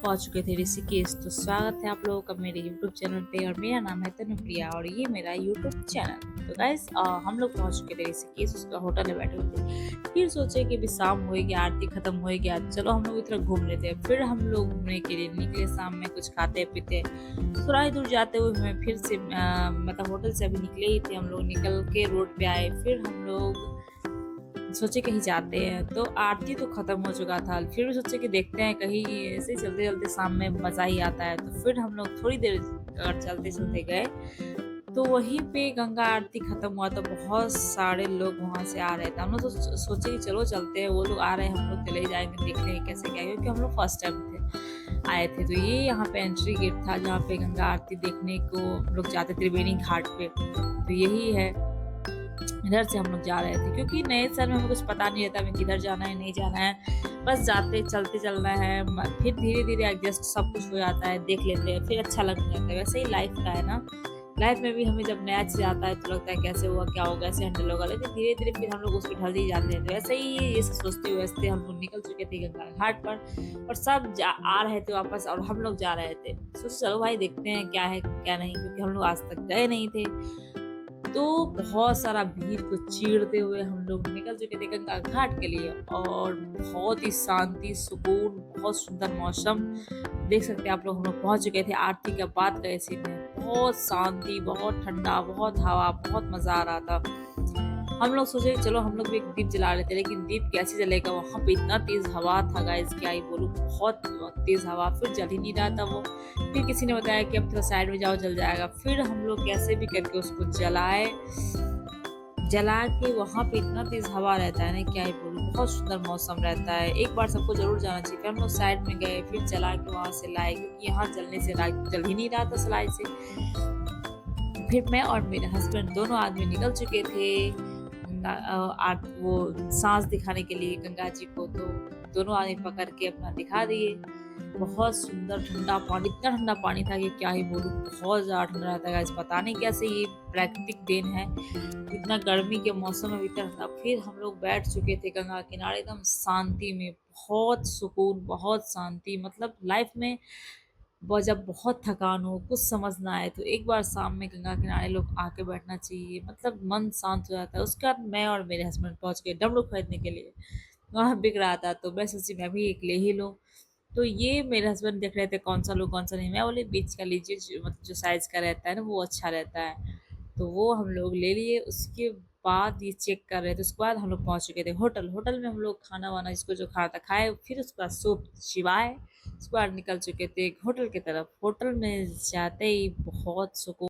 पहुंच चुके थे ऋषिकेश। तो स्वागत है आप लोगों का मेरे यूट्यूब चैनल पे और मेरा नाम है तनुप्रिया और ये मेरा यूट्यूब चैनल। तो गाइस हम लोग पहुंच चुके थे ऋषिकेश, उसका होटल में बैठे हुए थे। फिर सोचे कि अभी शाम होएगी, आरती खत्म हो गया, चलो हम लोग इधर घूम लेते हैं। फिर हम लोग घूमने के लिए निकले, शाम में कुछ खाते पीते। थोड़ा ही दूर जाते हुए हमें फिर से मतलब होटल से अभी निकले ही थे, हम लोग निकल के रोड पे आए। फिर हम लोग सोचे कहीं जाते हैं, तो आरती तो खत्म हो चुका था। फिर भी सोचे कि देखते हैं कहीं, ऐसे चलते चलते शाम में मजा ही आता है। तो फिर हम लोग थोड़ी देर चलते चलते गए, तो वहीं पे गंगा आरती खत्म हुआ तो बहुत सारे लोग वहां से आ रहे थे। हम लोग तो सोचे कि चलो चलते हैं, वो लोग आ रहे हैं, हम लोग चले जाएंगे, देखते हैं कैसे क्या है, क्योंकि हम लोग फर्स्ट टाइम थे आए थे। तो ये यहाँ पे एंट्री गेट था जहाँ पे गंगा आरती देखने को लोग जाते त्रिवेणी घाट पे। तो यही है, इधर से हम लोग जा रहे थे क्योंकि नए शहर में हमें कुछ पता नहीं रहता हमें किधर जाना है नहीं जाना है, बस जाते चलते चलना है। फिर धीरे धीरे एडजस्ट सब कुछ हो जाता है, देख लेते हैं, फिर अच्छा लगने लगता है। वैसे ही लाइफ का है ना, लाइफ में भी हमें जब नया चीज आता है तो लगता है कैसे हुआ क्या होगा, कैसे हैंडल होगा, लेकिन धीरे धीरे फिर हम लोग उस पर ढल ही जाते हैं। तो वैसे ही ये सोचते हुए वैसे हम लोग निकल चुके थे गंगा घाट पर और सब आ रहे थे वापस और हम लोग जा रहे थे। सोचो चलो भाई देखते हैं क्या है क्या नहीं, क्योंकि हम लोग आज तक गए नहीं थे। तो बहुत सारा भीड़ को चीरते हुए हम लोग निकल चुके थे गंगा घाट के लिए और बहुत ही शांति सुकून, बहुत सुंदर मौसम देख सकते हैं आप लोग। हम लोग पहुंच चुके थे आरती के बाद गए थे, बहुत शांति, बहुत ठंडा, बहुत हवा, बहुत मजा आ रहा था। हम लोग सोचे चलो हम लोग भी एक दीप जला लेते, लेकिन दीप कैसे जलेगा, वहां पे इतना तेज हवा था गाइस, क्या ही बोलूं, बहुत तेज हवा, फिर जल ही नहीं रहा था वो। फिर किसी ने बताया कि अब थोड़ा साइड में जाओ जल जाएगा। फिर हम लोग कैसे भी करके उसको जलाए, जला के वहां पे इतना तेज हवा रहता है ना, क्या ही बोलूं, बहुत सुंदर मौसम रहता है। एक बार सबको जरूर जाना चाहिए। फिर हम लोग साइड में गए, फिर जला के वहां से लाए, क्योंकि यहाँ जलने से जल ही नहीं रहा था सलाई से। फिर मैं और मेरे हस्बैंड दोनों आदमी निकल चुके थे वो सांस दिखाने के लिए गंगा जी को। तो दोनों आदमी पकड़ के अपना दिखा दिए। बहुत सुंदर ठंडा पानी, इतना ठंडा पानी था कि क्या ही बोलूं, बहुत ज्यादा ठंडा रहता है। पता नहीं कैसे ये प्राकृतिक देन है, इतना गर्मी के मौसम में भी इतना ठंडा। फिर हम लोग बैठ चुके थे गंगा किनारे एकदम शांति में, बहुत सुकून, बहुत शांति। मतलब लाइफ में जब बहुत थकान हो, कुछ समझ ना आए, तो एक बार शाम में गंगा किनारे लोग आके बैठना चाहिए, मतलब मन शांत हो जाता है। उसके बाद मैं और मेरे हस्बैंड पहुंच गए डमरू खरीदने के लिए, वहां बिक रहा था, तो मैं सोची मैं भी एक ले ही लूं। तो ये मेरे हस्बैंड देख रहे थे कौन सा लो कौन सा नहीं, मैं बोले बीच का लीजिए, मतलब जो साइज का रहता है ना वो अच्छा रहता है। तो वो हम लोग ले लिए। उसके बाद ये चेक कर रहे थे, उसके बाद हम लोग पहुंच चुके थे होटल। होटल में हम लोग खाना वाना जिसको जो खाना था खाए, फिर उसके बाद सूप चिबाए, उसके बाद निकल चुके थे होटल की तरफ। होटल में जाते ही बहुत सुकून